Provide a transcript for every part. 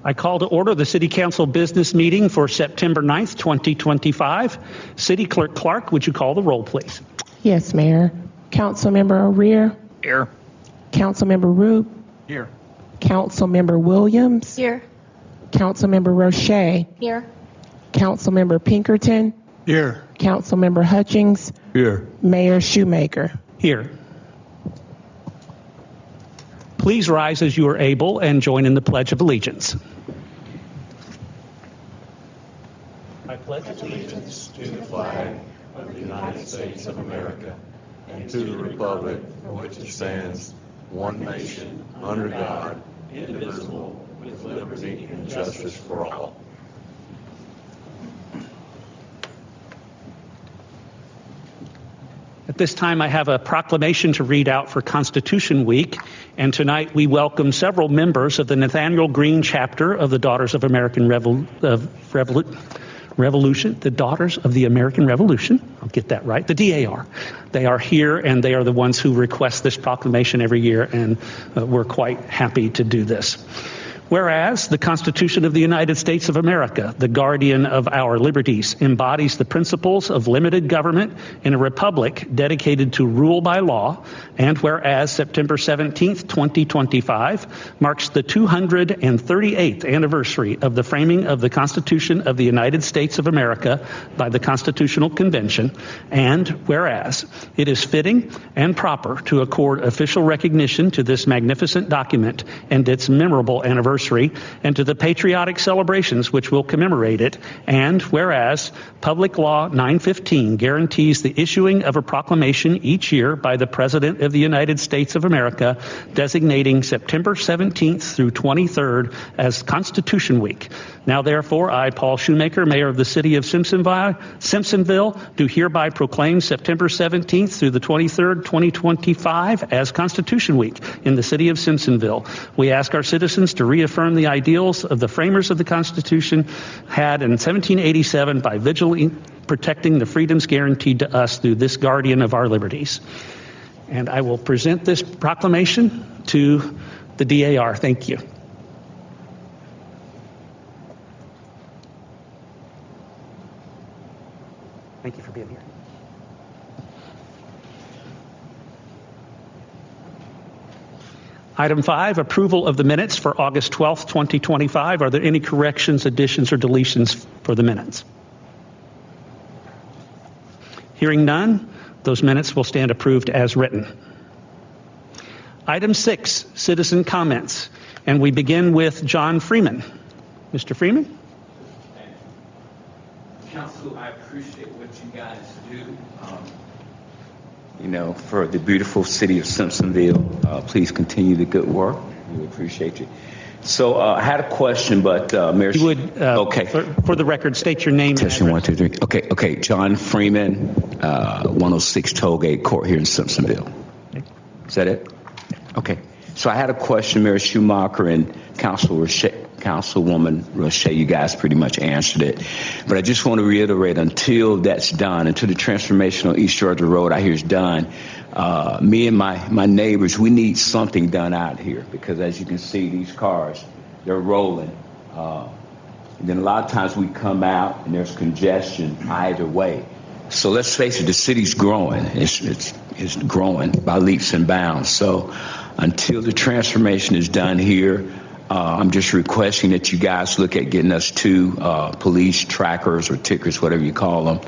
I call to order the City Council business meeting for September 9th, 2025. City Clerk Clark, would you call the roll, please? Yes, Mayor. Councilmember O'Rear. Here. Councilmember Root. Here. Councilmember Williams. Here. Councilmember Roche. Here. Councilmember Pinkerton. Here. Councilmember Hutchings. Here. Mayor Shoemaker. Here. Please rise as you are able and join in the Pledge of Allegiance. I pledge allegiance to the flag of the United States of America and to the republic for which it stands, one nation, under God, indivisible, with liberty and justice for all. At this time, I have a proclamation to read out for Constitution Week, and tonight we welcome several members of the Nathaniel Green chapter of the Daughters of American Revolution, the Daughters of the American Revolution. I'll get that right. The DAR. They are here, and they are the ones who request this proclamation every year, and we're quite happy to do this. Whereas the Constitution of the United States of America, the guardian of our liberties, embodies the principles of limited government in a republic dedicated to rule by law, and whereas September 17th, 2025 marks the 238th anniversary of the framing of the Constitution of the United States of America by the Constitutional Convention, and whereas it is fitting and proper to accord official recognition to this magnificent document and its memorable anniversary, and to the patriotic celebrations which will commemorate it, and whereas Public Law 915 guarantees the issuing of a proclamation each year by the President of the United States of America designating September 17th through 23rd as Constitution Week. Now therefore, I, Paul Shoemaker, Mayor of the City of Simpsonville, do hereby proclaim September 17th through the 23rd, 2025 as Constitution Week in the City of Simpsonville. We ask our citizens to reaffirm the ideals of the framers of the Constitution had in 1787 by vigilantly protecting the freedoms guaranteed to us through this guardian of our liberties. And I will present this proclamation to the DAR. Thank you. Thank you for being here. Item 5, approval of the minutes for August 12th, 2025. Are there any corrections, additions, or deletions for the minutes? Hearing none, those minutes will stand approved as written. Item 6, citizen comments. And we begin with John Freeman. Mr. Freeman? Council, I appreciate what you guys do. For the beautiful city of Simpsonville, please continue the good work. We appreciate you. So I had a question, but Mayor, you would okay. For the record, state your name. Testing 1, 2, 3. Okay. John Freeman, 106 Tollgate Court here in Simpsonville. Is that it? Okay. So I had a question, Mayor Schumacher and Councilwoman Roche. You guys pretty much answered it, but I just want to reiterate: until that's done, until the transformation on East Georgia Road I hear is done, me and my neighbors, we need something done out here, because as you can see, these cars, they're rolling. Then a lot of times we come out and there's congestion either way. So let's face it, the city's growing. It's growing by leaps and bounds. So until the transformation is done here, I'm just requesting that you guys look at getting us 2 police trackers or tickers, whatever you call them.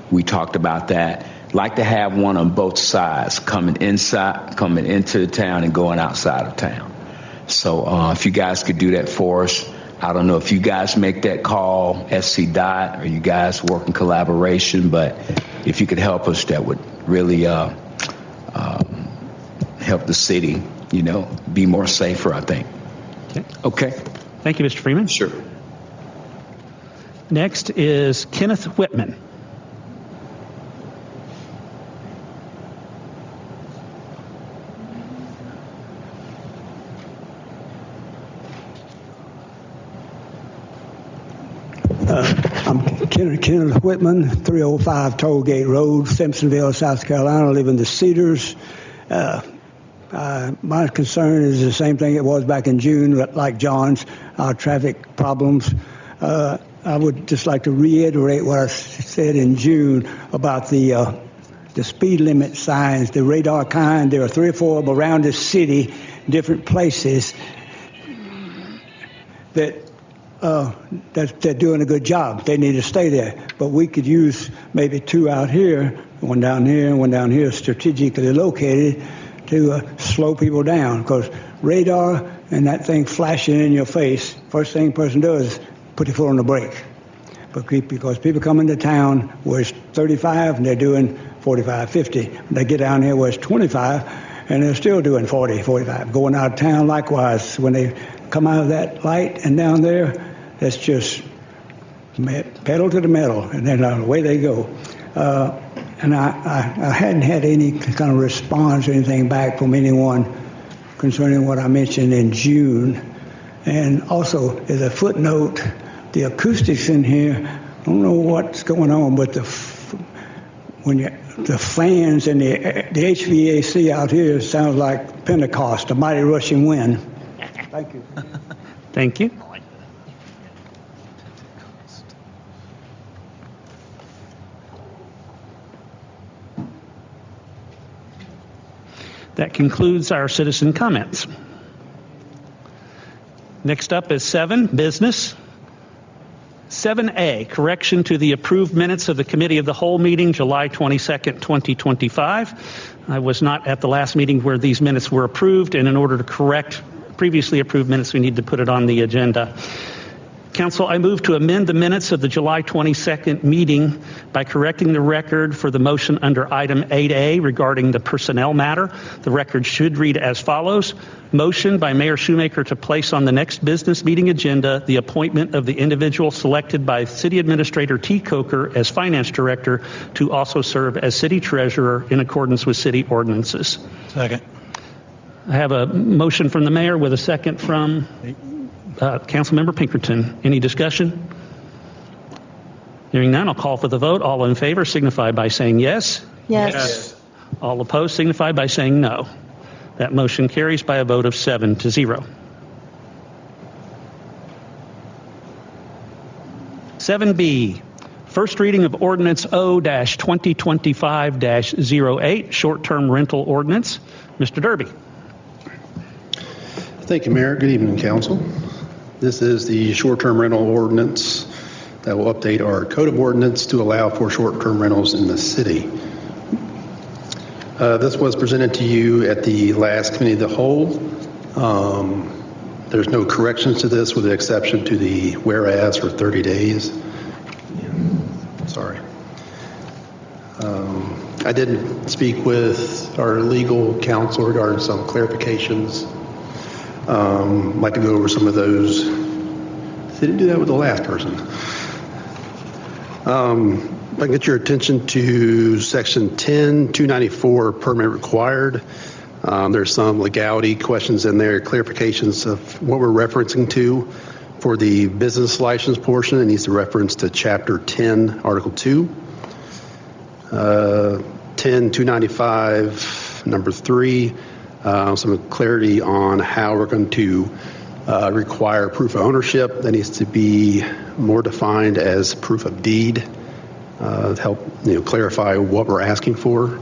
We talked about that. Like to have one on both sides, coming into the town and going outside of town. So if you guys could do that for us. I don't know if you guys make that call, SC Dot, or you guys work in collaboration, but if you could help us, that would really help the city, be more safer, I think. Okay. Thank you, Mr. Freeman. Sure. Next is Kenneth Whitman. I'm Kenneth Whitman, 305 Tollgate Road, Simpsonville, South Carolina. I live in the Cedars. My concern is the same thing it was back in June, like John's, traffic problems. I would just like to reiterate what I said in June about the speed limit signs, the radar kind. There are 3 or 4 of them around the city, different places, that they're doing a good job. They need to stay there. But we could use maybe 2 out here, one down here and one down here, strategically located to slow people down. Because radar and that thing flashing in your face, first thing a person does is put your foot on the brake. But because people come into town where it's 35 and they're doing 45, 50. They get down here where it's 25 and they're still doing 40, 45. Going out of town likewise. When they come out of that light and down there, it's just pedal to the metal, and then away they go. And I hadn't had any kind of response or anything back from anyone concerning what I mentioned in June. And also, as a footnote, the acoustics in here, I don't know what's going on, but the fans and the HVAC out here sounds like Pentecost, a mighty rushing wind. Thank you. Thank you. That concludes our citizen comments. Next up is 7, business. 7A, correction to the approved minutes of the Committee of the Whole meeting, July 22nd, 2025. I was not at the last meeting where these minutes were approved, and in order to correct previously approved minutes, we need to put it on the agenda. Council, I move to amend the minutes of the July 22nd meeting by correcting the record for the motion under item 8A regarding the personnel matter. The record should read as follows. Motion by Mayor Shoemaker to place on the next business meeting agenda the appointment of the individual selected by City Administrator T. Coker as Finance Director to also serve as City Treasurer in accordance with City ordinances. Second. I have a motion from the Mayor with a second from Councilmember Pinkerton. Any discussion? Hearing none, I'll call for the vote. All in favor signify by saying yes. Yes. All opposed signify by saying no. That motion carries by a vote of 7-0. 7B, first reading of Ordinance O-2025-08, short-term rental ordinance. Mr. Derby. Thank you, Mayor. Good evening, Council. This is the short-term rental ordinance that will update our code of ordinance to allow for short-term rentals in the city. This was presented to you at the last Committee of the Whole. There's no corrections to this with the exception to the whereas for 30 days. Sorry. I did speak with our legal counsel regarding some clarifications. I'd like to go over some of those. They didn't do that with the last person. If I can get your attention to Section 10-294, permit required. There's some legality questions in there, clarifications of what we're referencing to. For the business license portion, it needs to reference to Chapter 10, Article 2. 10-295, number 3. Some clarity on how we're going to require proof of ownership. That needs to be more defined as proof of deed to help clarify what we're asking for.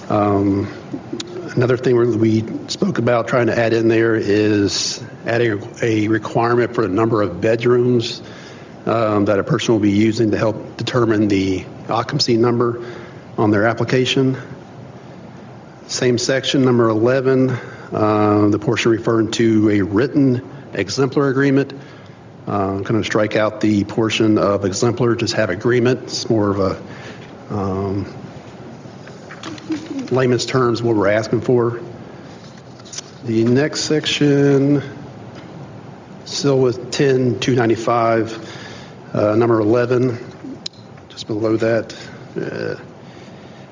Another thing we spoke about trying to add in there is adding a requirement for a number of bedrooms that a person will be using to help determine the occupancy number on their application. Same section, number 11, the portion referring to a written exemplar agreement. I'm going to strike out the portion of exemplar, just have agreement. It's more of a layman's terms what we're asking for. The next section, still with 10-295, number 11, just below that.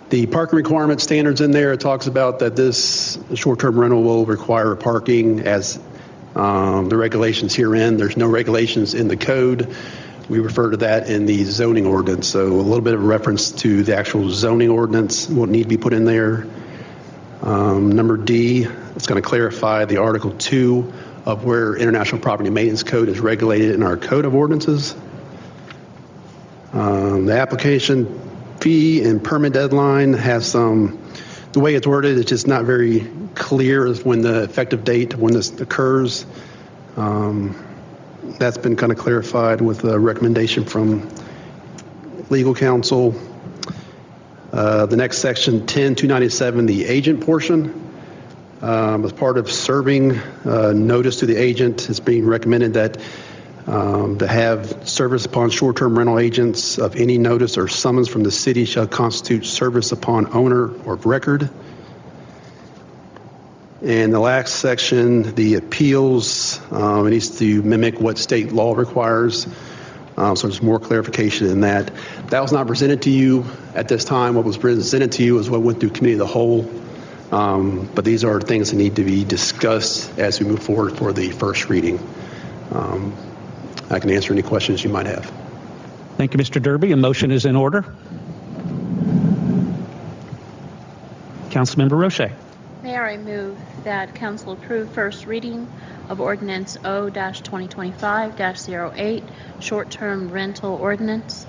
The parking requirement standards in there, it talks about that this short-term rental will require parking as the regulations herein. There's no regulations in the code. We refer to that in the zoning ordinance. So a little bit of reference to the actual zoning ordinance will need to be put in there. Number D, it's going to clarify the Article 2 of where International Property Maintenance Code is regulated in our Code of Ordinances. The application fee and permit deadline has the way it's worded, it's just not very clear as when the effective date, when this occurs. That's been kind of clarified with a recommendation from legal counsel. The next section, 10-297, the agent portion. As part of serving notice to the agent, it's being recommended that to have service upon short-term rental agents of any notice or summons from the city shall constitute service upon owner or record. And the last section, the appeals, it needs to mimic what state law requires. So there's more clarification in that. That was not presented to you at this time. What was presented to you is what went through committee of the whole. But these are things that need to be discussed as we move forward for the first reading. I can answer any questions you might have. Thank you, Mr. Derby. A motion is in order. Councilmember Roche. Mayor, I move that council approve first reading of Ordinance O-2025-08, short-term rental ordinance.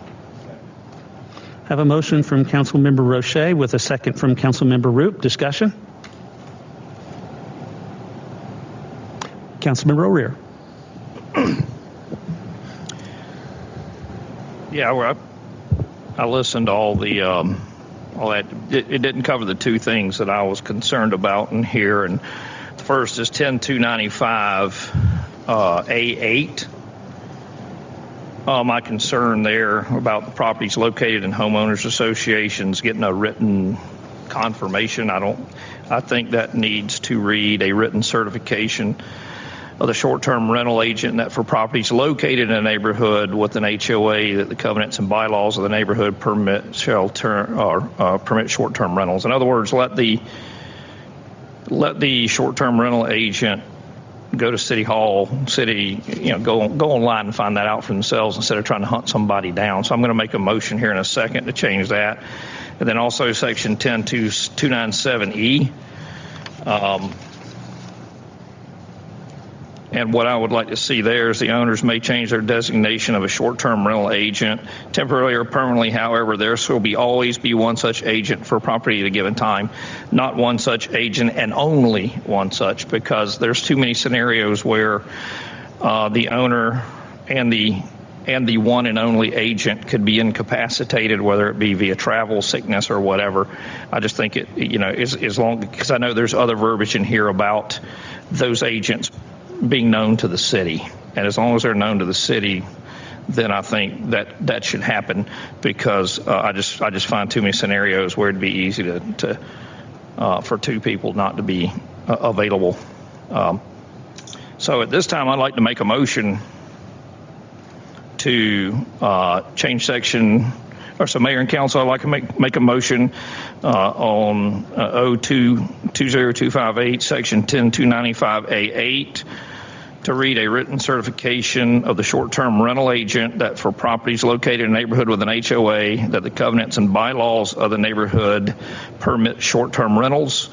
Have a motion from Councilmember Roche with a second from Councilmember Roop. Discussion? Councilmember O'Rear. Yeah, well, I listened to all that. It didn't cover the two things that I was concerned about in here. And the first is 10295 A8. My concern there about the properties located in homeowners associations getting a written confirmation. I think that needs to read a written certification of the short-term rental agent that for properties located in a neighborhood with an HOA that the covenants and bylaws of the neighborhood permit short-term rentals. In other words, let the short-term rental agent go to City Hall, go online and find that out for themselves instead of trying to hunt somebody down. So I'm going to make a motion here in a second to change that. And then also Section 10297E. And what I would like to see there is the owners may change their designation of a short-term rental agent temporarily or permanently. However, there shall always be one such agent for property at a given time, not one such agent and only one such, because there's too many scenarios where the owner and the one and only agent could be incapacitated, whether it be via travel, sickness, or whatever. I just think it, as long, because I know there's other verbiage in here about those agents being known to the city, and as long as they're known to the city, then I think that should happen, because I just find too many scenarios where it'd be easy to for two people not to be available. So at this time, I'd like to make a motion to change section. So Mayor and Council, I'd like to make a motion on O2-20258, Section 10295A8, to read a written certification of the short-term rental agent that for properties located in a neighborhood with an HOA that the covenants and bylaws of the neighborhood permit short-term rentals,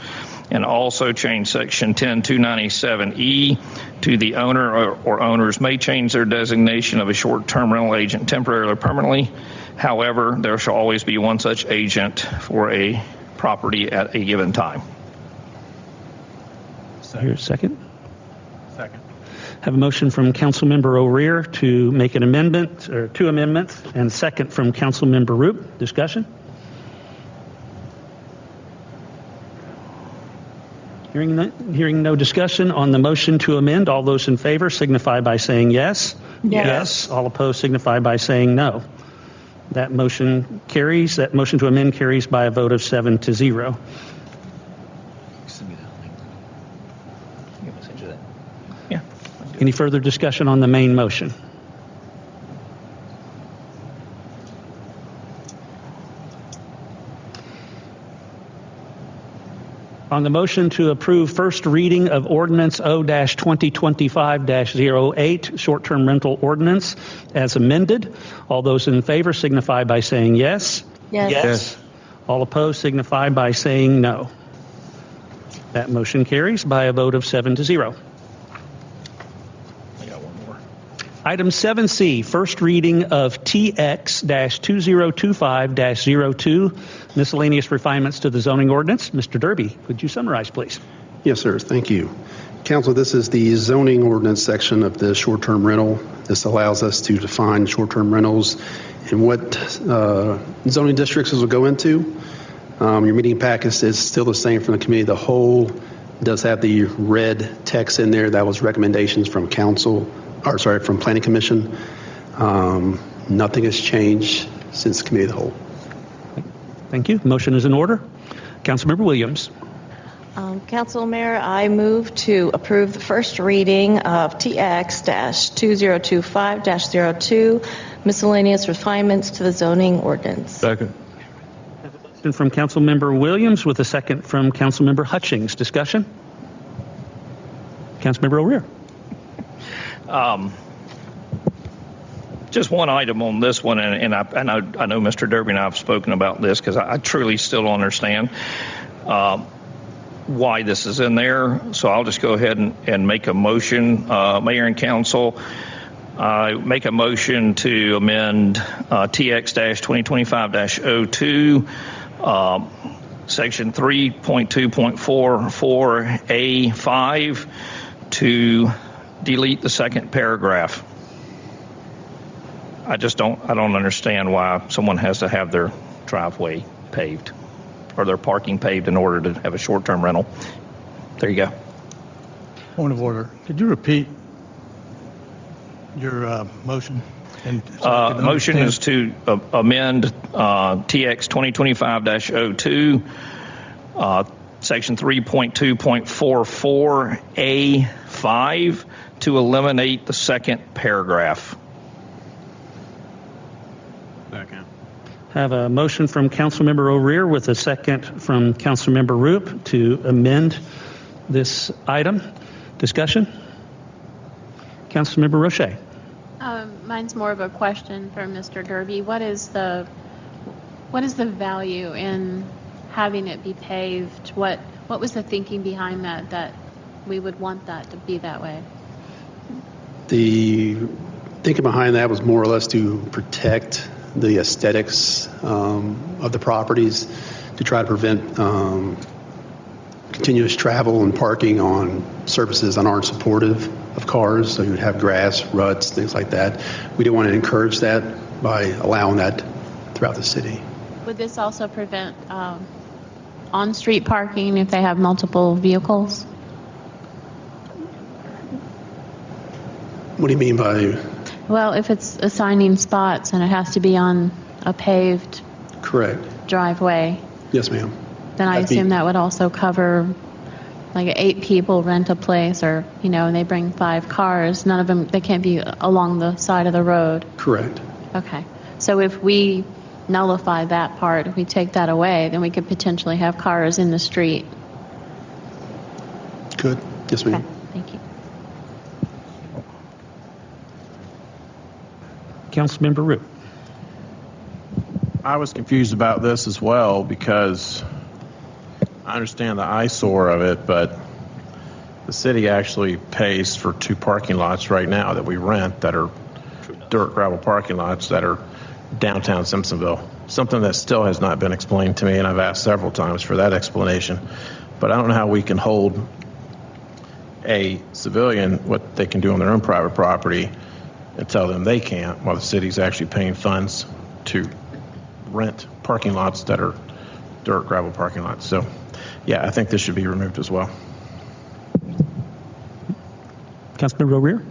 and also change Section 10297E to the owner or owners may change their designation of a short-term rental agent temporarily or permanently. However, there shall always be one such agent for a property at a given time. Here's a second. Second. Have a motion from Councilmember O'Rear to make an amendment, or two amendments, and second from Councilmember Roop. Discussion? Hearing no discussion on the motion to amend, all those in favor signify by saying yes. Yes. All opposed signify by saying no. That motion carries. That motion to amend carries by a vote of 7-0. Yeah. Any further discussion on the main motion? On the motion to approve first reading of Ordinance O-2025-08, short-term rental ordinance, as amended, all those in favor signify by saying yes. Yes. All opposed signify by saying no. That motion carries by a vote of 7-0. I got one more. Item 7C, first reading of TX-2025-02, miscellaneous refinements to the zoning ordinance. Mr. Derby, would you summarize, please? Yes, sir. Thank you. Council, this is the zoning ordinance section of the short-term rental. This allows us to define short-term rentals and what zoning districts this will go into. Your meeting package is still the same from the committee. The whole does have the red text in there. That was recommendations from from Planning Commission. Nothing has changed since the committee of the whole. Thank you. Motion is in order. Councilmember Williams. Council Mayor, I move to approve the first reading of TX-2025-02, miscellaneous refinements to the zoning ordinance. Second. From Councilmember Williams with a second from Councilmember Hutchings. Discussion? Councilmember O'Rear. Just one item on this one, and I know Mr. Derby and I have spoken about this because I truly still don't understand why this is in there. So I'll just go ahead and make a motion, Mayor and Council. I make a motion to amend TX-2025-02, Section 3.2.44A5 to delete the second paragraph. I don't understand why someone has to have their driveway paved or their parking paved in order to have a short-term rental. There you go. Point of order. Could you repeat your motion? Motion is to amend TX 2025-02, Section 3.2.44A5 to eliminate the second paragraph. Second. Have a motion from Councilmember O'Rear with a second from Councilmember Roop to amend this item. Discussion? Councilmember Roche. Mine's more of a question for Mr. Derby. What is the value in having it be paved? What was the thinking behind that we would want that to be that way? The thinking behind that was more or less to protect the aesthetics of the properties, to try to prevent continuous travel and parking on surfaces that aren't supportive of cars. So you would have grass, ruts, things like that. We didn't want to encourage that by allowing that throughout the city. Would this also prevent on-street parking if they have multiple vehicles? What do you mean by? Well, if it's assigning spots and it has to be on a paved Correct. driveway, Yes, ma'am. then I assume that would also cover like 8 people rent a place, or and they bring 5 cars. None of them, they can't be along the side of the road. Correct. Okay. So if we nullify that part, if we take that away, then we could potentially have cars in the street. Good. Yes, ma'am. Okay. Thank you. Councilmember Roop. I was confused about this as well because I understand the eyesore of it, but the city actually pays for 2 parking lots right now that we rent that are dirt gravel parking lots that are downtown Simpsonville. Something that still has not been explained to me, and I've asked several times for that explanation. But I don't know how we can hold a civilian what they can do on their own private property and tell them they can't, while the city's actually paying funds to rent parking lots that are dirt gravel parking lots. So, yeah, I think this should be removed as well. Councilmember O'Rear.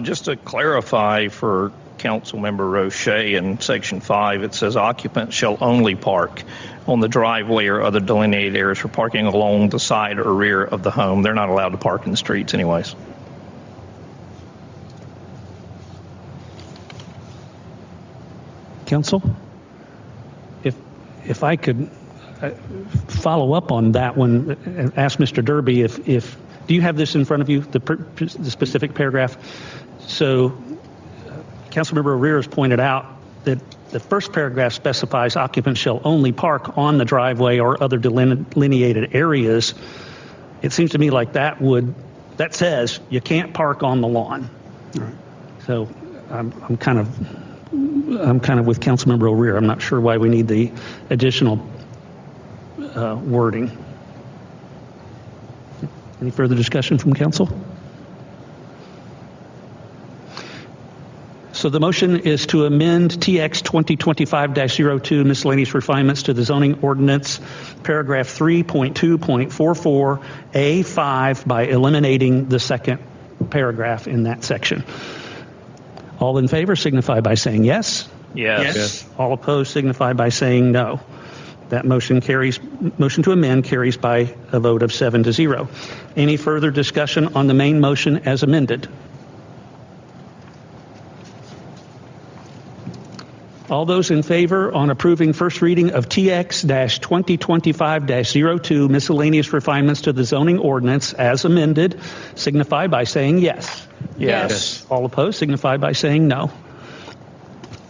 Just to clarify for Councilmember Roche, in Section 5, it says occupants shall only park on the driveway or other delineated areas for parking along the side or rear of the home. They're not allowed to park in the streets anyways. Council, if I could follow up on that one and ask Mr. Derby if do you have this in front of you, the specific paragraph? So Councilmember O'Rear has pointed out that the first paragraph specifies occupants shall only park on the driveway or other delineated areas. it seems to me like that says you can't park on the lawn. Right. So I'm kind of with Councilmember O'Rear. I'm not sure why we need the additional wording. Any further discussion from council? So the motion is to amend TX 2025-02 miscellaneous refinements to the zoning ordinance, paragraph 3.2.44A5 by eliminating the second paragraph in that section. All in favor signify by saying yes. Yes. All opposed signify by saying no. That motion to amend carries by a vote of 7-0. Any further discussion on the main motion as amended? All those in favor on approving first reading of TX-2025-02 miscellaneous refinements to the zoning ordinance as amended signify by saying yes. Yes. All opposed signify by saying no.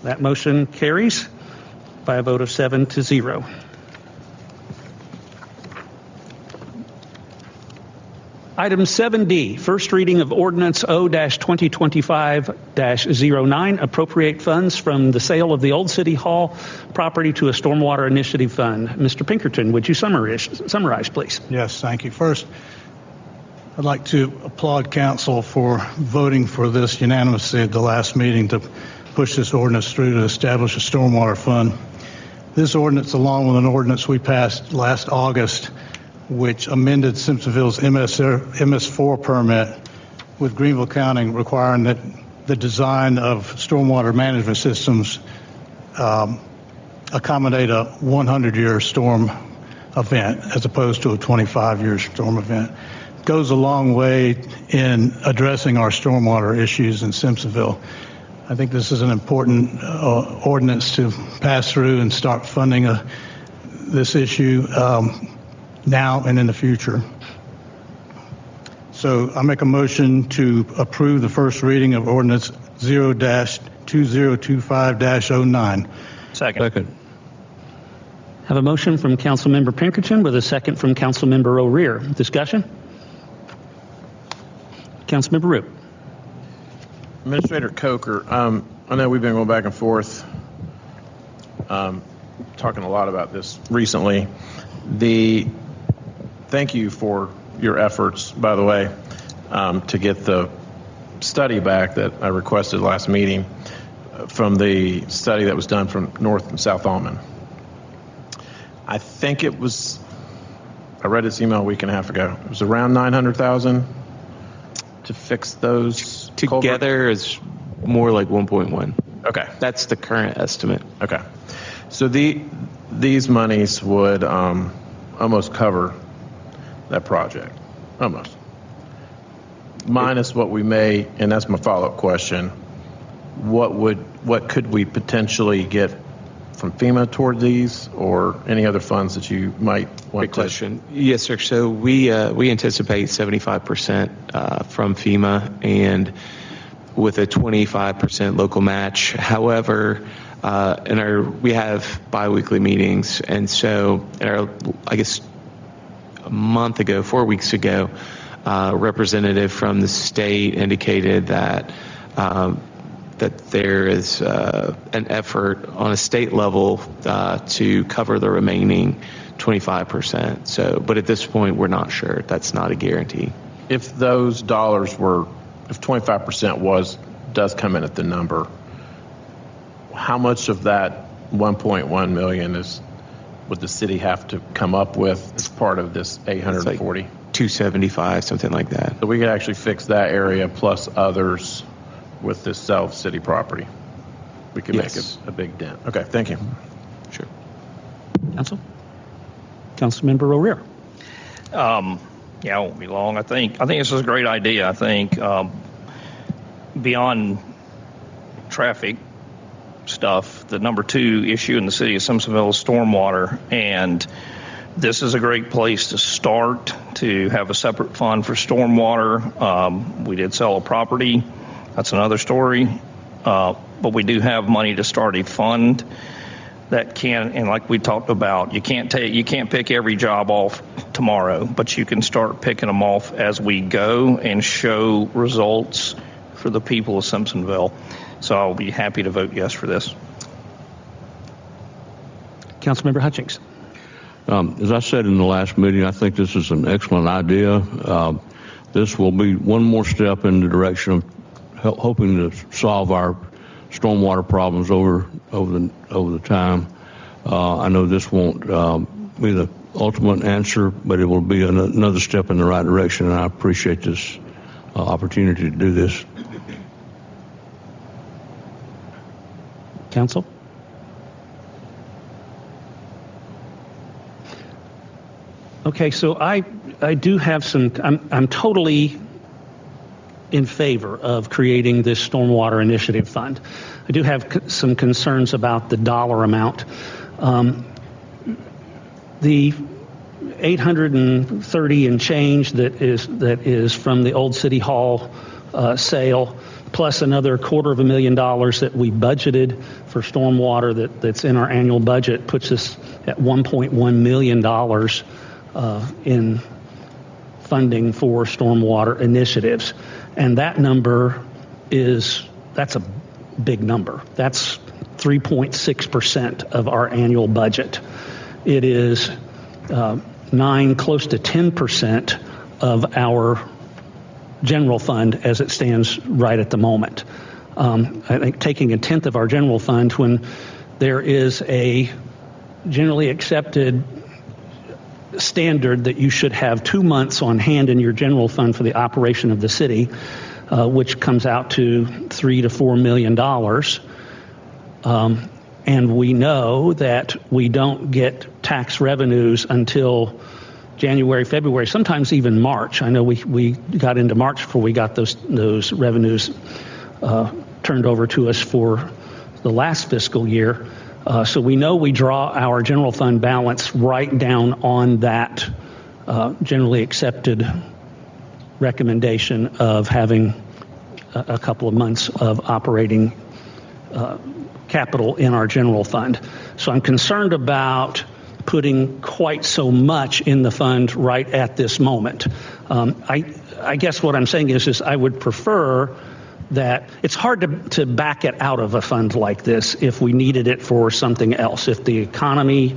That motion carries by a vote of 7-0. Item 7D, first reading of Ordinance O-2025-09, appropriate funds from the sale of the old City Hall property to a Stormwater Initiative Fund. Mr. Pinkerton, would you summarize, please? Yes, thank you. First, I'd like to applaud council for voting for this unanimously at the last meeting to push this ordinance through to establish a stormwater fund. This ordinance, along with an ordinance we passed last August, which amended Simpsonville's MS4 permit with Greenville County requiring that the design of stormwater management systems accommodate a 100-year storm event as opposed to a 25-year storm event. It goes a long way in addressing our stormwater issues in Simpsonville. I think this is an important ordinance to pass through and start funding this issue now and in the future. So I make a motion to approve the first reading of Ordinance 0-2025-09. Second. Have a motion from Councilmember Pinkerton with a second from Councilmember O'Rear. Discussion? Councilmember Root. Administrator Coker, I know we've been going back and forth, talking a lot about this recently. Thank you for your efforts, by the way, to get the study back that I requested last meeting from the study that was done from North and South Almond. I think I read this email a week and a half ago. It was around $900,000 to fix those together. Is more like 1.1. Okay, that's the current estimate. Okay, so these monies would almost cover that project, almost. Minus what we may, and that's my follow-up question, what could we potentially get from FEMA toward these, or any other funds that you might want Great question. Yes, sir. So we anticipate 75% from FEMA and with a 25% local match. However, we have biweekly meetings, and so I guess a month ago, 4 weeks ago, a representative from the state indicated that there is an effort on a state level to cover the remaining 25%. So, but at this point, we're not sure. That's not a guarantee. If those dollars if 25% does come in at the number, how much of that 1.1 million would the city have to come up with as part of this 840? Like 275, something like that. So we could actually fix that area plus others with this city property. We could make a big dent. Okay, thank you. Sure. Councilmember O'Rear. Yeah, it won't be long. I think this is a great idea. I think beyond traffic stuff, the number 2 issue in the city of Simpsonville is stormwater, and this is a great place to start to have a separate fund for stormwater. We did sell a property. That's another story. But we do have money to start a fund that can, and like we talked about, you can't pick every job off tomorrow, but you can start picking them off as we go and show results for the people of Simpsonville. So I'll be happy to vote yes for this. Councilmember Hutchings. As I said in the last meeting, I think this is an excellent idea. This will be one more step in the direction of hoping to solve our stormwater problems over the time. I know this won't be the ultimate answer, but it will be another step in the right direction, and I appreciate this opportunity to do this. Council? Okay, so I do have some, I'm totally in favor of creating this Stormwater Initiative Fund. I do have some concerns about the dollar amount. The 830 and change that is from the old City Hall sale, plus another $250,000 that we budgeted for stormwater that's in our annual budget, puts us at $1.1 million in funding for stormwater initiatives. And that number that's a big number. That's 3.6% of our annual budget. It is 9, close to 10% of our general fund as it stands right at the moment. I think taking 1/10 of our general fund when there is a generally accepted standard that you should have 2 months on hand in your general fund for the operation of the city, which comes out to $3 to $4 million. And we know that we don't get tax revenues until January, February, sometimes even March. I know we got into March before we got those revenues turned over to us for the last fiscal year. So we know we draw our general fund balance right down on that generally accepted recommendation of having a couple of months of operating capital in our general fund. So I'm concerned about putting quite so much in the fund right at this moment. I guess what I'm saying is I would prefer that it's hard to back it out of a fund like this if we needed it for something else. If the economy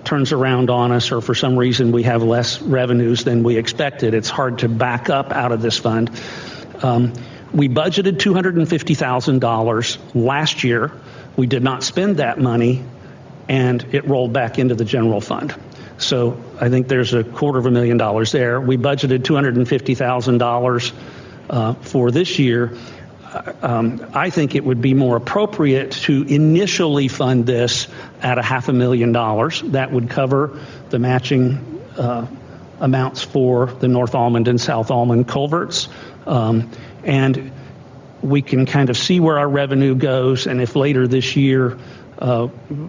turns around on us or for some reason we have less revenues than we expected, it's hard to back up out of this fund. We budgeted $250,000 last year. We did not spend that money, and it rolled back into the general fund. So I think there's $250,000 there. We budgeted $250,000 for this year. I think it would be more appropriate to initially fund this at $500,000. That would cover the matching amounts for the North Almond and South Almond culverts. And we can kind of see where our revenue goes, and if later this year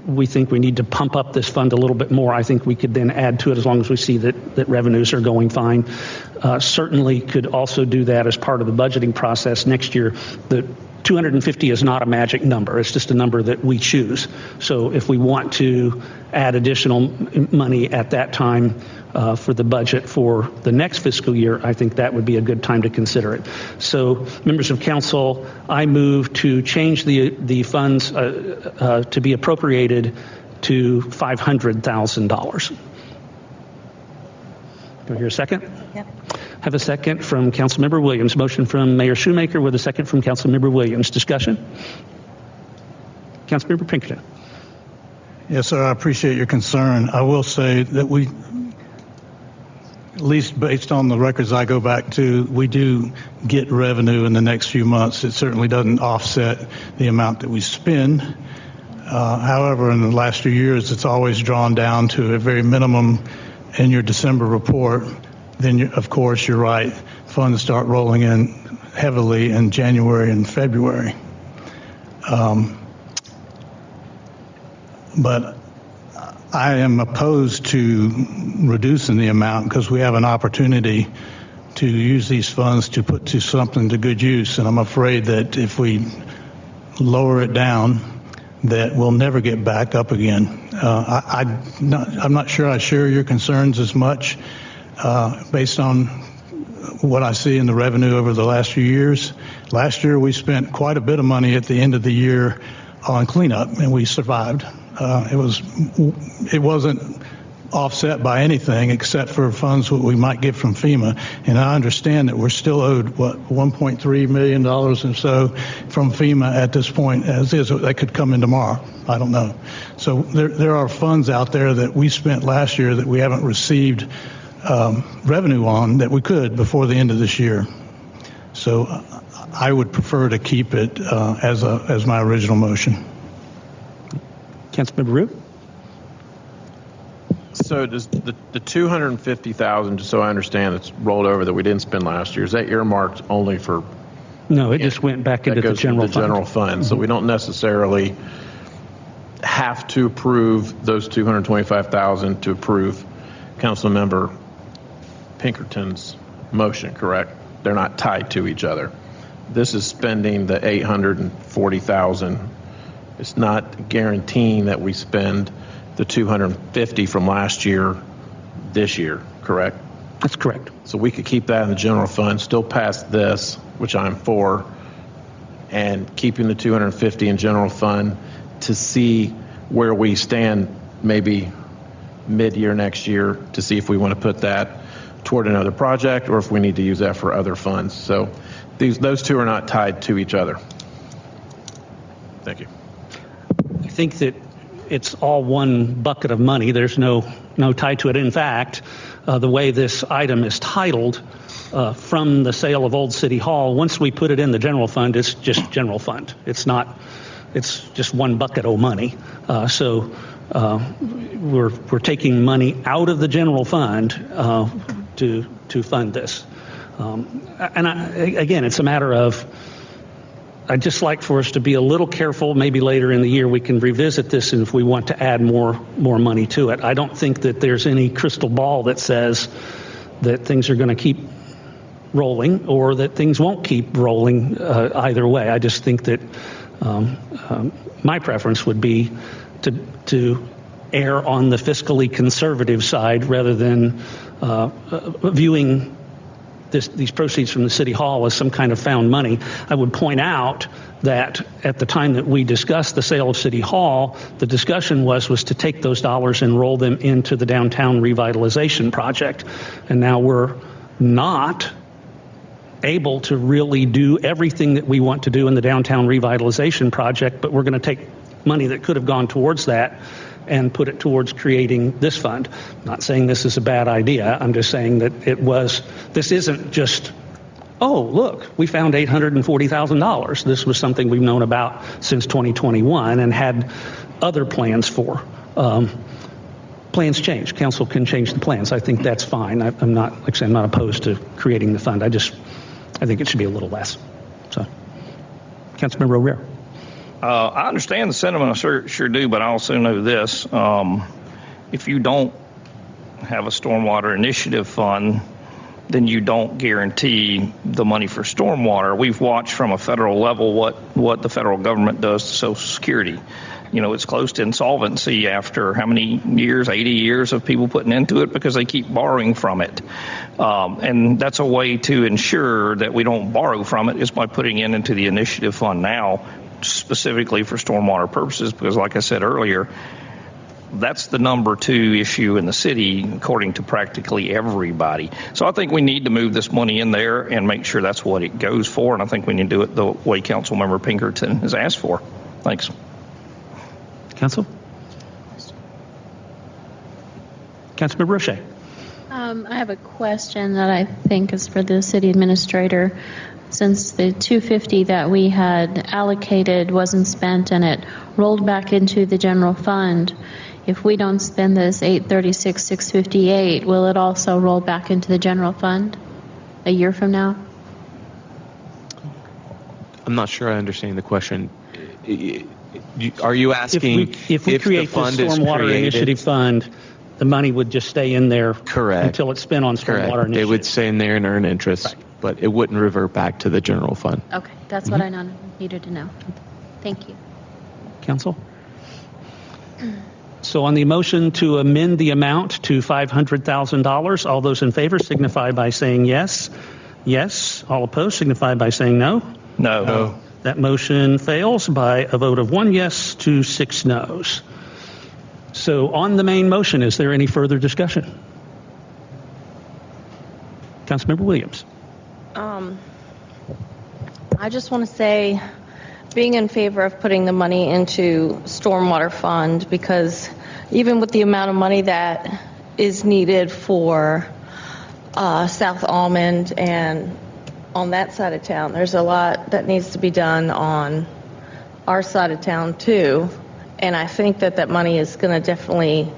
we think we need to pump up this fund a little bit more, I think we could then add to it as long as we see that revenues are going fine. Certainly could also do that as part of the budgeting process next year. The 250 is not a magic number. It's just a number that we choose. So if we want to add additional money at that time for the budget for the next fiscal year, I think that would be a good time to consider it. So, members of council, I move to change the funds to be appropriated to $500,000. Do I hear a second? Yep. Have a second from Councilmember Williams. Motion from Mayor Shoemaker with a second from Councilmember Williams. Discussion? Councilmember Pinkerton. Yes, sir. I appreciate your concern. I will say that we, at least based on the records I go back to, we do get revenue in the next few months. It certainly doesn't offset the amount that we spend. However, in the last few years, it's always drawn down to a very minimum in your December report. Then, of course, you're right, funds start rolling in heavily in January and February. But I am opposed to reducing the amount because we have an opportunity to use these funds to put something to good use. And I'm afraid that if we lower it down, that we'll never get back up again. I'm not sure I share your concerns as much based on what I see in the revenue over the last few years. Last year, we spent quite a bit of money at the end of the year on cleanup, and we survived. It wasn't offset by anything except for funds what we might get from FEMA. And I understand that we're still owed, $1.3 million or so from FEMA at this point, as is. That could come in tomorrow. I don't know. So there are funds out there that we spent last year that we haven't received revenue on that we could before the end of this year. So I would prefer to keep it as my original motion. Councilmember Root? So does the $250,000, just so I understand, it's rolled over that we didn't spend last year, is that earmarked only for? No, it just went back into the general fund. Mm-hmm. So we don't necessarily have to approve those $225,000 to approve Councilmember Pinkerton's motion, correct? They're not tied to each other. This is spending the $840,000. It's not guaranteeing that we spend the $250 from last year this year, correct? That's correct. So we could keep that in the general fund, still pass this, which I'm for, and keeping the $250 in general fund to see where we stand maybe mid-year next year to see if we want to put that toward another project or if we need to use that for other funds. So those two are not tied to each other. Thank you. I think that it's all one bucket of money. There's no tie to it. In fact, the way this item is titled, from the sale of Old City Hall, once we put it in the general fund, it's just general fund. It's just one bucket of money. So we're taking money out of the general fund to fund this. Again, it's a matter of, I'd just like for us to be a little careful. Maybe later in the year we can revisit this, and if we want to add more money to it. I don't think that there's any crystal ball that says that things are going to keep rolling or that things won't keep rolling either way. I just think that my preference would be to err on the fiscally conservative side rather than viewing these proceeds from the City Hall as some kind of found money. I would point out that at the time that we discussed the sale of City Hall, the discussion was to take those dollars and roll them into the downtown revitalization project. And now we're not able to really do everything that we want to do in the downtown revitalization project, but we're going to take money that could have gone towards that and put it towards creating this fund. I'm not saying this is a bad idea. I'm just saying that this isn't just, oh, look, we found $840,000. This was something we've known about since 2021 and had other plans for. Plans change. Council can change the plans. I think that's fine. I'm not opposed to creating the fund. I think it should be a little less. So, Councilmember O'Rear. I understand the sentiment, I sure do, but I also know this. If you don't have a stormwater initiative fund, then you don't guarantee the money for stormwater. We've watched from a federal level what the federal government does to Social Security. You know, it's close to insolvency after how many years, 80 years of people putting into it because they keep borrowing from it. And that's a way to ensure that we don't borrow from it is by putting it into the initiative fund now, specifically for stormwater purposes, because like I said earlier, that's the number 2 issue in the city, according to practically everybody. So I think we need to move this money in there and make sure that's what it goes for, and I think we need to do it the way Councilmember Pinkerton has asked for. Thanks. Council? Councilmember Roche. I have a question that I think is for the city administrator. Since the $250 that we had allocated wasn't spent and it rolled back into the general fund, if we don't spend this $836,658, will it also roll back into the general fund a year from now? I'm not sure I understand the question. Are you asking if we create the stormwater initiative fund, the money would just stay in there until it's spent on stormwater initiative? It would stay in there and earn interest. Right. But it wouldn't revert back to the general fund. Okay, that's what I needed to know. Thank you. Council? So on the motion to amend the amount to $500,000, all those in favor signify by saying yes. Yes. All opposed signify by saying no. No. That motion fails by a vote of 1 yes to 6 no's. So on the main motion, is there any further discussion? Councilmember Williams. I just want to say, being in favor of putting the money into Stormwater Fund, because even with the amount of money that is needed for South Almond and on that side of town, there's a lot that needs to be done on our side of town too. And I think that money is going to definitely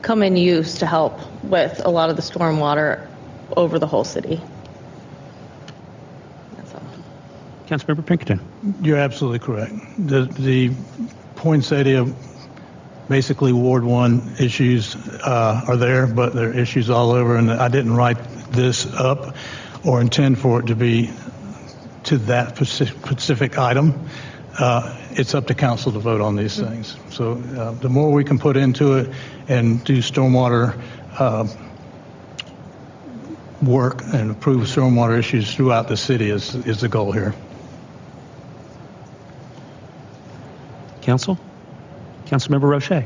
come in use to help with a lot of the stormwater over the whole city. That's all. Councilmember Pinkerton. You're absolutely correct. The poinsettia, basically Ward 1 issues are there, but there are issues all over, and I didn't write this up or intend for it to be to that specific item. It's up to council to vote on these things. So the more we can put into it and do stormwater work and improve stormwater issues throughout the city is the goal here. Councilmember Roche.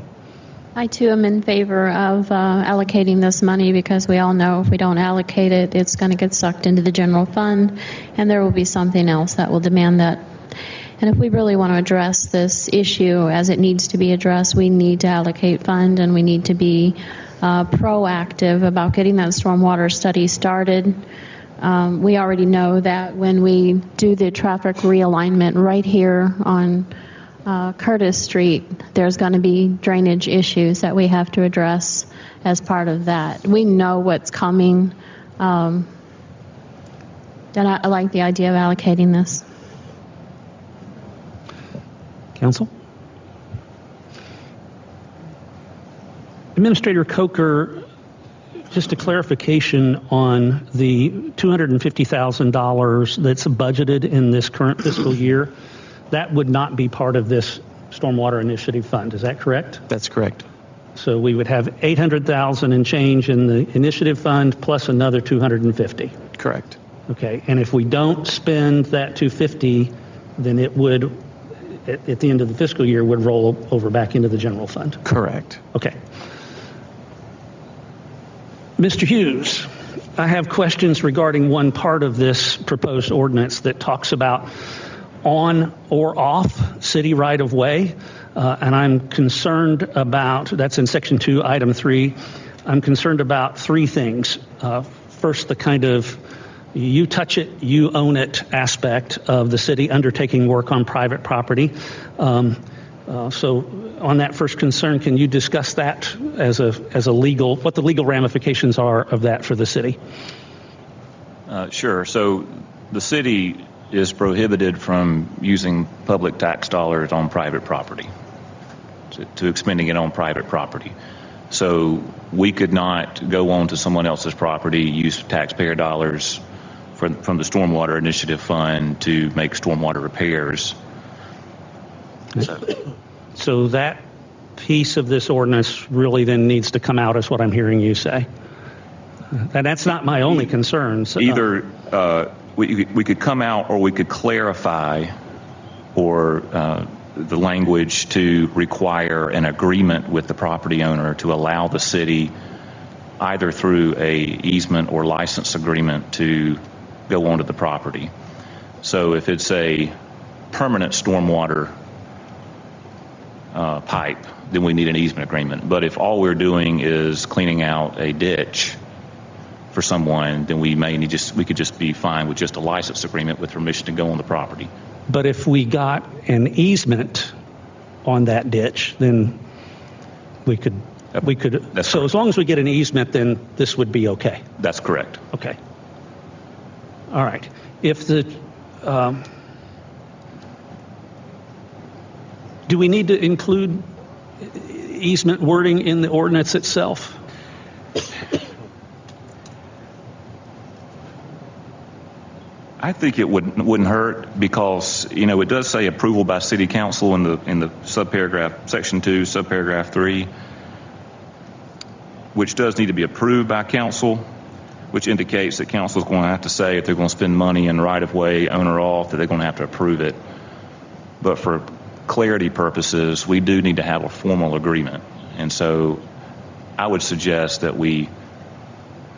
I too am in favor of allocating this money, because we all know if we don't allocate it, it's going to get sucked into the general fund, and there will be something else that will demand that. And if we really want to address this issue as it needs to be addressed, we need to allocate fund, and we need to be proactive about getting that stormwater study started. We already know that when we do the traffic realignment right here on Curtis Street, there's going to be drainage issues that we have to address as part of that. We know what's coming, and I like the idea of allocating this. Council? Administrator Coker, just a clarification on the $250,000 that's budgeted in this current fiscal year. That would not be part of this Stormwater Initiative Fund. Is that correct? That's correct. So we would have $800,000 and change in the Initiative Fund plus another $250. Correct. Okay. And if we don't spend that $250, then it would, at the end of the fiscal year, would roll over back into the general fund. Correct. Okay. Mr. Hughes, I have questions regarding one part of this proposed ordinance that talks about on or off city right-of-way, and I'm concerned about, that's in Section 2, Item 3, I'm concerned about three things. First, the kind of you touch it, you own it aspect of the city undertaking work on private property. So on that first concern, can you discuss that as a legal, what the legal ramifications are of that for the city? Sure. So the city is prohibited from using public tax dollars on private property, to expending it on private property. So we could not go on to someone else's property, use taxpayer dollars from the Stormwater Initiative Fund to make stormwater repairs. So that piece of this ordinance really then needs to come out, is what I'm hearing you say. And that's not my only concern. Either we could come out, or we could clarify, or the language to require an agreement with the property owner to allow the city, either through a easement or license agreement, to go onto the property. So if it's a permanent stormwater pipe, then we need an easement agreement. But if all we're doing is cleaning out a ditch for someone, then we could just be fine with just a license agreement with permission to go on the property. But if we got an easement on that ditch, then we could. So correct. As long as we get an easement, then this would be okay. That's correct. Okay. All right. If the do we need to include easement wording in the ordinance itself? I think it wouldn't hurt because, it does say approval by city council in the subparagraph, section 2, subparagraph 3, which does need to be approved by council, which indicates that council is going to have to say if they're going to spend money in right-of-way, on or off, that they're going to have to approve it. But for clarity purposes, we do need to have a formal agreement. And so I would suggest that we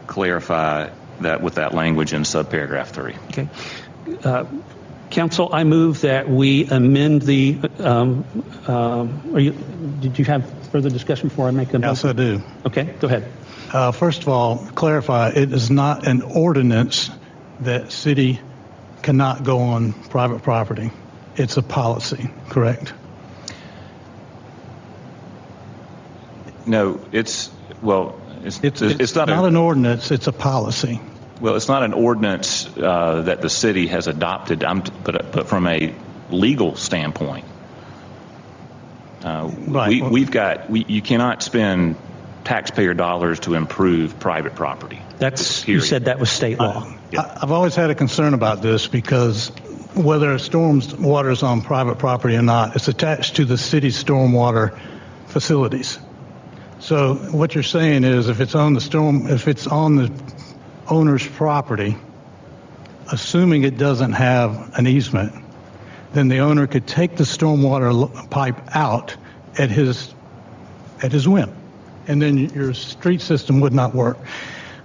clarify that with that language in subparagraph 3. Okay. Council, I move that we amend the, did you have further discussion before I make a motion? Yes, I do. Okay, go ahead. First of all, clarify, it is not an ordinance that city cannot go on private property. It's a policy, correct? No, it's not an ordinance, it's a policy. Well, it's not an ordinance that the city has adopted, but from a legal standpoint, right. You cannot spend taxpayer dollars to improve private property. You said that was state law. I've always had a concern about this because whether stormwater is on private property or not, it's attached to the city's stormwater facilities. So what you're saying is if it's on the owner's property, assuming it doesn't have an easement, then the owner could take the stormwater pipe out at his whim, and then your street system would not work.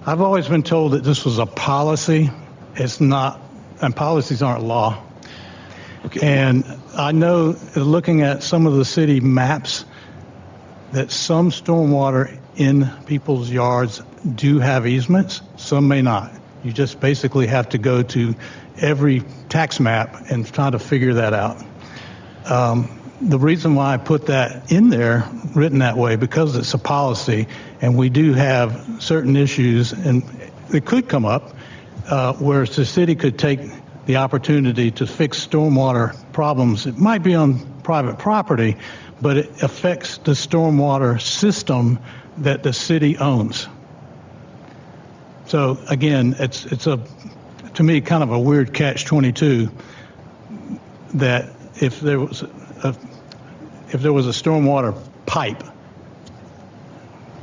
I've always been told that this was a policy. It's not, and policies aren't law. Okay. And I know, looking at some of the city maps, that some stormwater in people's yards do have easements, some may not. You just basically have to go to every tax map and try to figure that out. The reason why I put that in there, written that way, because it's a policy, and we do have certain issues, and it could come up, where the city could take the opportunity to fix stormwater problems. It might be on private property, but it affects the stormwater system that the city owns. So again, it's to me kind of a weird catch-22 that if there was a stormwater pipe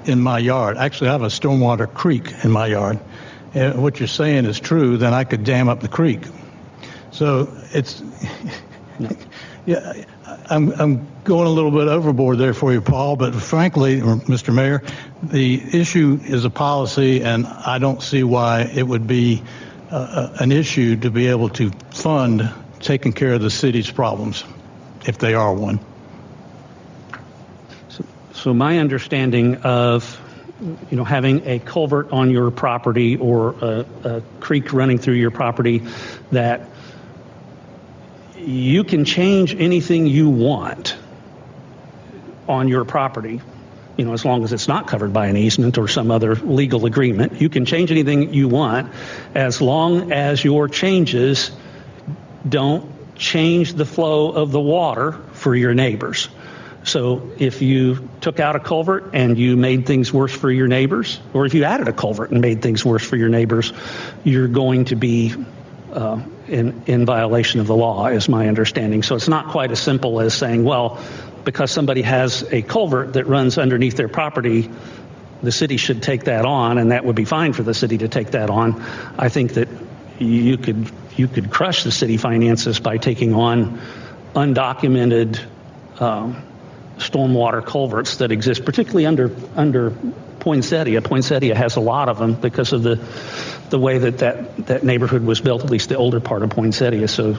in my yard, actually I have a stormwater creek in my yard, and what you're saying is true, then I could dam up the creek. So it's yeah. I'm going a little bit overboard there for you, Paul, but frankly, Mr. Mayor, the issue is a policy, and I don't see why it would be an issue to be able to fund taking care of the city's problems, if they are one. So my understanding of, having a culvert on your property or a creek running through your property, that you can change anything you want on your property, as long as it's not covered by an easement or some other legal agreement. You can change anything you want as long as your changes don't change the flow of the water for your neighbors. So if you took out a culvert and you made things worse for your neighbors, or if you added a culvert and made things worse for your neighbors, you're going to be in violation of the law, is my understanding. So it's not quite as simple as saying, well, because somebody has a culvert that runs underneath their property, the city should take that on, and that would be fine for the city to take that on. I think that you could crush the city finances by taking on undocumented stormwater culverts that exist, particularly under Poinsettia. Poinsettia has a lot of them because of the way that neighborhood was built, at least the older part of Poinsettia. So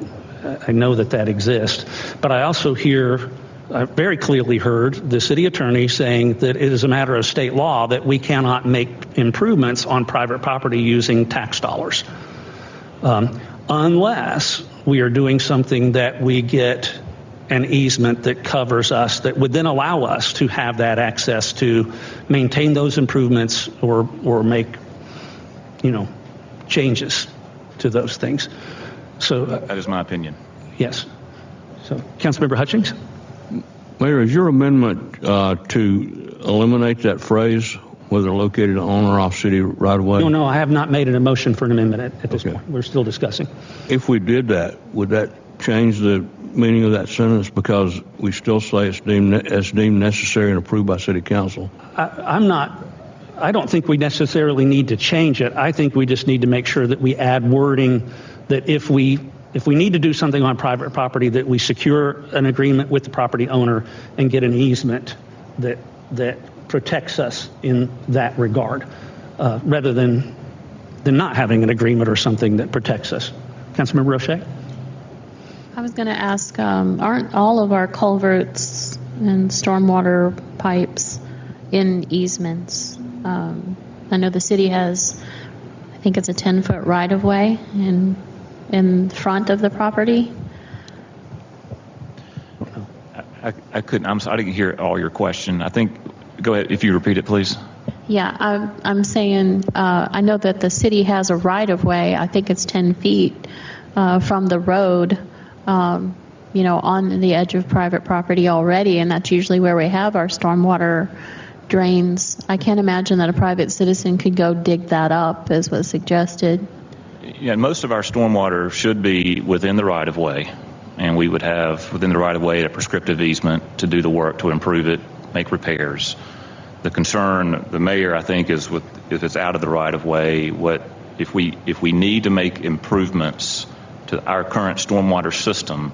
I know that exists. But I also I very clearly heard the city attorney saying that it is a matter of state law that we cannot make improvements on private property using tax dollars, unless we are doing something that we get an easement that covers us, that would then allow us to have that access to maintain those improvements or make, changes to those things. So that is my opinion. Yes. So, Councilmember Hutchings? Mayor, is your amendment to eliminate that phrase whether located on or off city right of way? No, I have not made a motion for an amendment at this point. We're still discussing. If we did that, would that change the meaning of that sentence because we still say it's deemed necessary and approved by city council? I don't think we necessarily need to change it. I think we just need to make sure that we add wording that if we need to do something on private property, that we secure an agreement with the property owner and get an easement that protects us in that regard, rather than not having an agreement or something that protects us. Councilmember Roche? I was going to ask, aren't all of our culverts and stormwater pipes in easements? I know the city has, I think it's a 10-foot right-of-way in front of the property. I couldn't. I'm sorry, I didn't hear all your question. I think. Go ahead. If you repeat it, please. Yeah, I'm saying I know that the city has a right-of-way. I think it's 10 feet from the road, on the edge of private property already, and that's usually where we have our stormwater drains. I can't imagine that a private citizen could go dig that up, as was suggested. Yeah, most of our stormwater should be within the right-of-way, and we would have within the right-of-way a prescriptive easement to do the work to improve it, make repairs. The concern, the mayor, I think, is with if it's out of the right-of-way, if we need to make improvements to our current stormwater system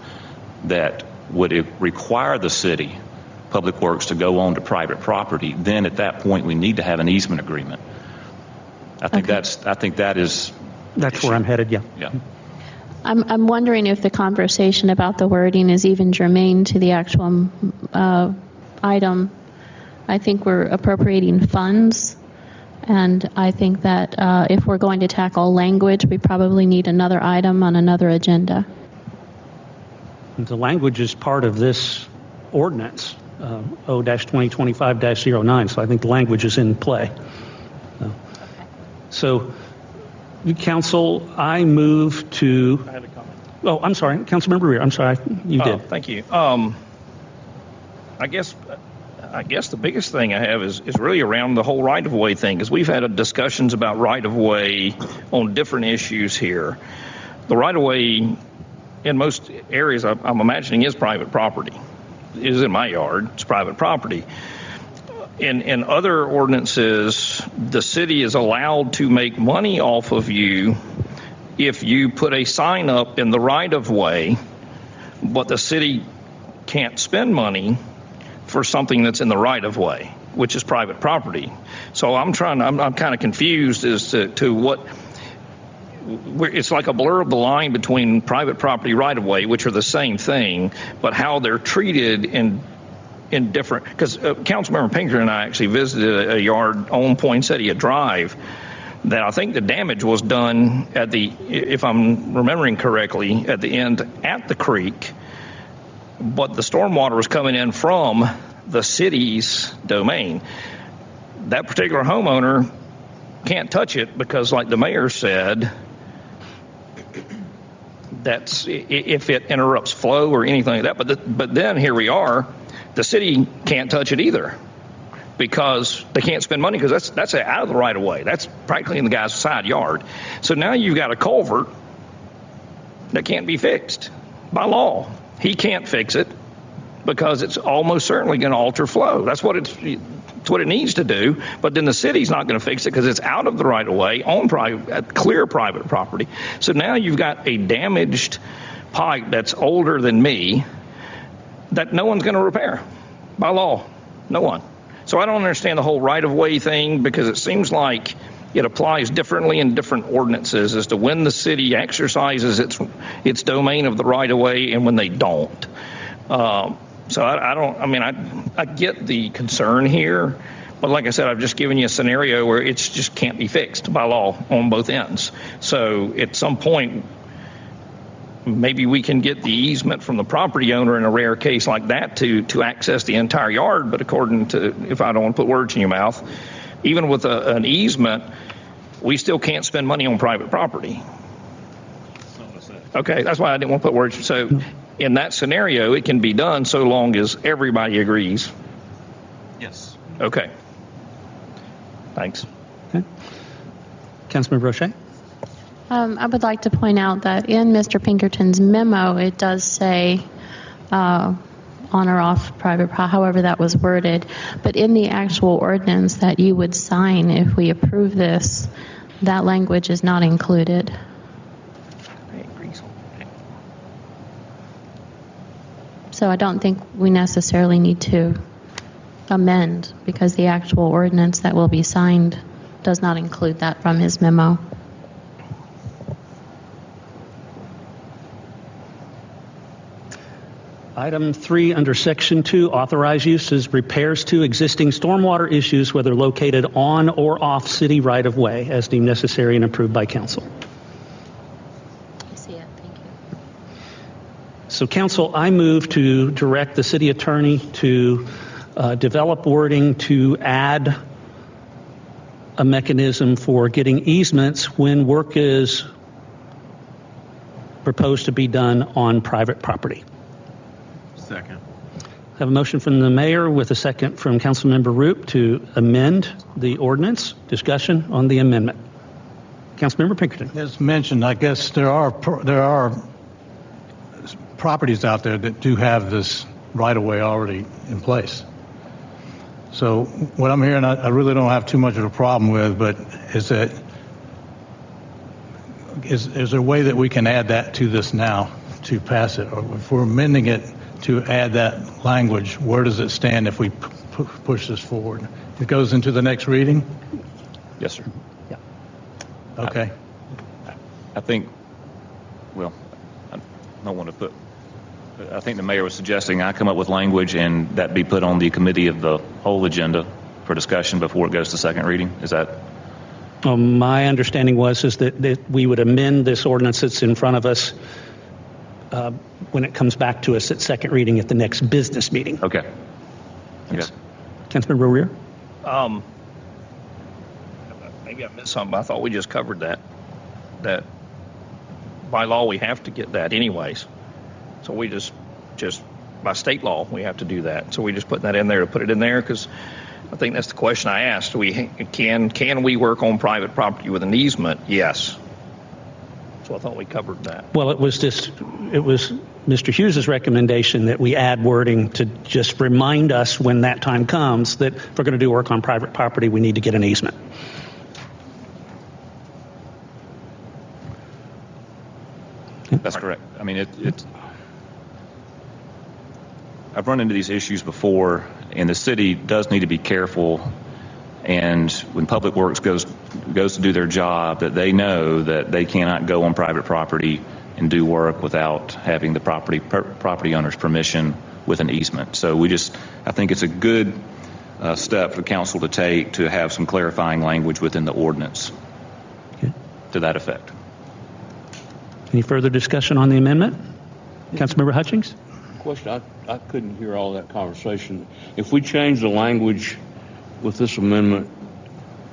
that would require the city, Public Works, to go on to private property, then at that point we need to have an easement agreement. I think that is. That's where I'm headed. Yeah. Yeah. I'm wondering if the conversation about the wording is even germane to the actual item. I think we're appropriating funds, and I think that if we're going to tackle language, we probably need another item on another agenda. The language is part of this ordinance, O-2025-09, so I think the language is in play. So, Council, I move to... I had a comment. Oh, I'm sorry. Councilmember Rear, I'm sorry. You did. Thank you. I guess the biggest thing I have is really around the whole right-of-way thing, because we've had discussions about right-of-way on different issues here. The right-of-way in most areas, I'm imagining, is private property. It is in my yard. It's private property. In other ordinances, the city is allowed to make money off of you if you put a sign up in the right-of-way, but the city can't spend money for something that's in the right-of-way, which is private property. So I'm kind of confused as to what. It's like a blur of the line between private property right-of-way, which are the same thing, but how they're treated in different, because Councilmember Pinker and I actually visited a yard on Poinsettia Drive that I think the damage was done at if I'm remembering correctly, at the end at the creek, but the stormwater was coming in from the city's domain. That particular homeowner can't touch it because, like the mayor said, that's if it interrupts flow or anything like that. But then here we are. The city can't touch it either because they can't spend money because that's out of the right of way. That's practically in the guy's side yard. So now you've got a culvert that can't be fixed by law. He can't fix it because it's almost certainly going to alter flow. That's what it needs to do. But then the city's not going to fix it because it's out of the right of way on clear private property. So now you've got a damaged pipe that's older than me that no one's going to repair by law. No one. So I don't understand the whole right-of-way thing because it seems like it applies differently in different ordinances as to when the city exercises its domain of the right-of-way and when they don't. So I get the concern here, but like I said, I've just given you a scenario where it just can't be fixed by law on both ends. So at some point, maybe we can get the easement from the property owner in a rare case like that to access the entire yard. But according to, if I don't want to put words in your mouth, even with an easement, we still can't spend money on private property. Okay, that's why I didn't want to put words. So in that scenario, it can be done so long as everybody agrees. Yes. Okay. Thanks. Okay. Councilmember Roche? I would like to point out that in Mr. Pinkerton's memo, it does say on or off private, however that was worded. But in the actual ordinance that you would sign if we approve this, that language is not included. So I don't think we necessarily need to amend because the actual ordinance that will be signed does not include that from his memo. Item 3 under Section 2, authorize uses repairs to existing stormwater issues, whether located on or off city right-of-way, as deemed necessary and approved by council. I see it. Thank you. So, council, I move to direct the city attorney to develop wording to add a mechanism for getting easements when work is proposed to be done on private property. Second. I have a motion from the mayor with a second from Councilmember Roop to amend the ordinance. Discussion on the amendment. Councilmember Pinkerton. As mentioned, I guess there are properties out there that do have this right-of-way already in place. So what I'm hearing, I really don't have too much of a problem with, but is there a way that we can add that to this now to pass it? Or if we're amending it to add that language, where does it stand if we push this forward? It goes into the next reading? Yes, sir. Yeah. Okay. I think, well, I don't want to put, I think the mayor was suggesting I come up with language and that be put on the committee of the whole agenda for discussion before it goes to second reading. Is that? My understanding is that we would amend this ordinance that's in front of us when it comes back to us at second reading at the next business meeting. Okay. Yes. Councilmember Rear? Maybe I missed something. I thought we just covered that by law we have to get that anyways. So we just by state law we have to do that. So we just put that in there to put it in there because I think that's the question I asked. Can we work on private property with an easement? Yes. So I thought we covered that. Well, it was Mr. Hughes's recommendation that we add wording to just remind us when that time comes that if we're going to do work on private property, we need to get an easement. That's correct. I mean, I've run into these issues before, and the city does need to be careful. And when Public Works goes to do their job, that they know that they cannot go on private property and do work without having the property owner's permission with an easement. So I think it's a good step for council to take to have some clarifying language within the ordinance to that effect. Any further discussion on the amendment? Councilmember Hutchings? Question, I couldn't hear all that conversation. If we change the language with this amendment,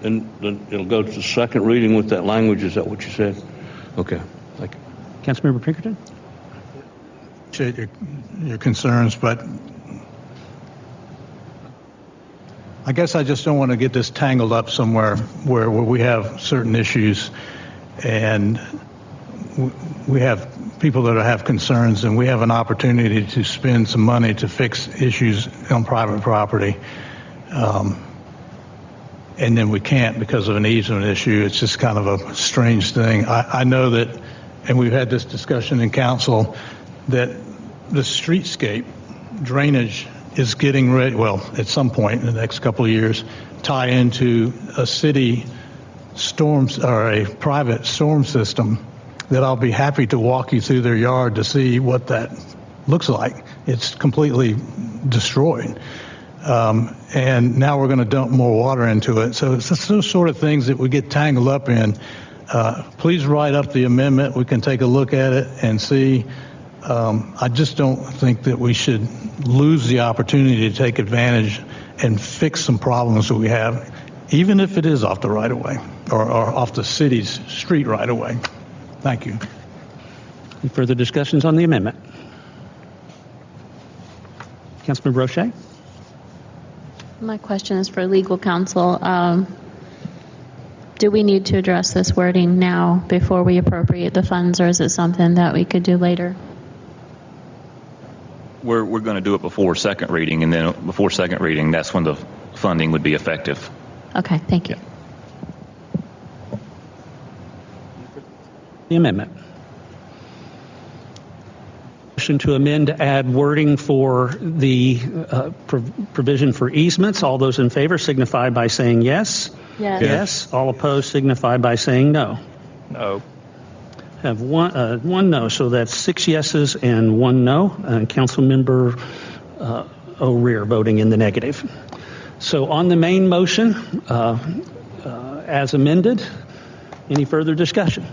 then it'll go to the second reading with that language. Is that what you said? Okay, thank you. Councilmember Pinkerton? Appreciate your concerns, but I guess I just don't want to get this tangled up somewhere where we have certain issues and we have people that have concerns and we have an opportunity to spend some money to fix issues on private property. And then we can't because of an easement issue. It's just kind of a strange thing. I know that, and we've had this discussion in council, that the streetscape drainage is getting ready, well, at some point in the next couple of years, tie into a city storms or a private storm system that I'll be happy to walk you through their yard to see what that looks like. It's completely destroyed. And now we're going to dump more water into it. So it's those sort of things that we get tangled up in. Please write up the amendment. We can take a look at it and see. I just don't think that we should lose the opportunity to take advantage and fix some problems that we have, even if it is off the right-of-way or off the city's street right-of-way. Thank you. Any further discussions on the amendment? Councilmember Roche? My question is for legal counsel. Do we need to address this wording now before we appropriate the funds, or is it something that we could do later? We're going to do it before second reading, and then before second reading, that's when the funding would be effective. Okay, thank you. The amendment. Motion to amend to add wording for the provision for easements. All those in favor signify by saying yes. Yes. Yes. All opposed signify by saying no. No. Have one no, so that's 6 yeses and 1 no. Councilmember O'Rear voting in the negative. So on the main motion, as amended, any further discussion?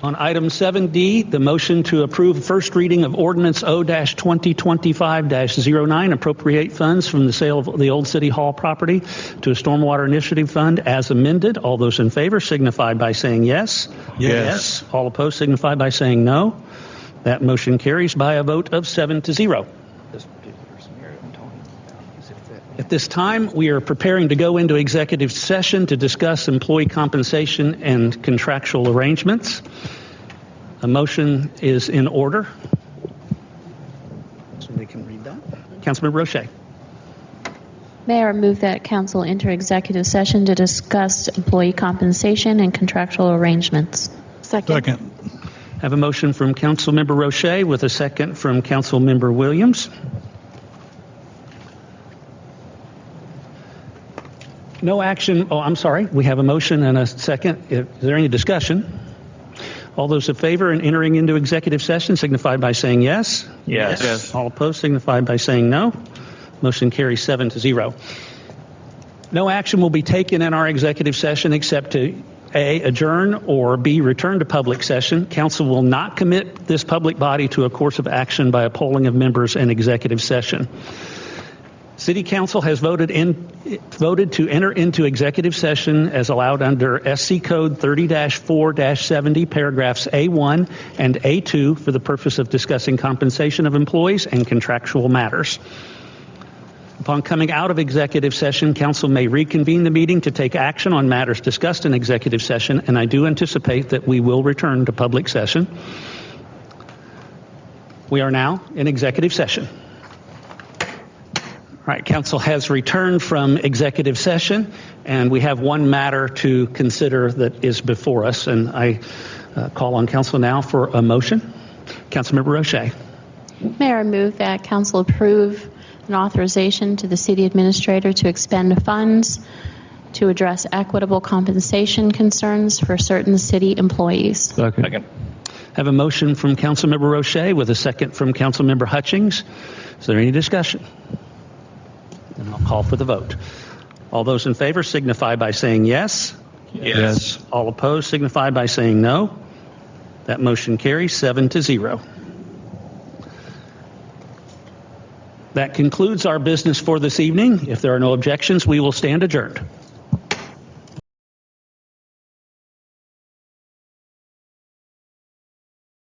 On item 7D, the motion to approve first reading of Ordinance O-2025-09, appropriate funds from the sale of the old City Hall property to a Stormwater Initiative Fund as amended. All those in favor signify by saying yes. Yes. All opposed signify by saying no. That motion carries by a vote of 7-0. At this time, we are preparing to go into executive session to discuss employee compensation and contractual arrangements. A motion is in order. Somebody can read that. Councilmember Roche. Mayor, I move that council enter executive session to discuss employee compensation and contractual arrangements. Second. Have a motion from Councilmember Roche with a second from Councilmember Williams. No action. Oh, I'm sorry. We have a motion and a second. Is there any discussion? All those in favor in entering into executive session signify by saying yes. Yes. All opposed signify by saying no. Motion carries 7-0. No action will be taken in our executive session except to A, adjourn, or B, return to public session. Council will not commit this public body to a course of action by a polling of members in executive session. City Council has voted to enter into executive session as allowed under SC Code 30-4-70, paragraphs A1 and A2 for the purpose of discussing compensation of employees and contractual matters. Upon coming out of executive session, Council may reconvene the meeting to take action on matters discussed in executive session, and I do anticipate that we will return to public session. We are now in executive session. All right, Council has returned from executive session, and we have one matter to consider that is before us, and I call on Council now for a motion. Councilmember Roche. Mayor, I move that council approve an authorization to the city administrator to expend funds to address equitable compensation concerns for certain city employees. Second. Have a motion from Councilmember Roche with a second from Councilmember Hutchings. Is there any discussion? And I'll call for the vote. All those in favor signify by saying yes. Yes. All opposed signify by saying no. That motion carries 7-0. That concludes our business for this evening. If there are no objections, we will stand adjourned.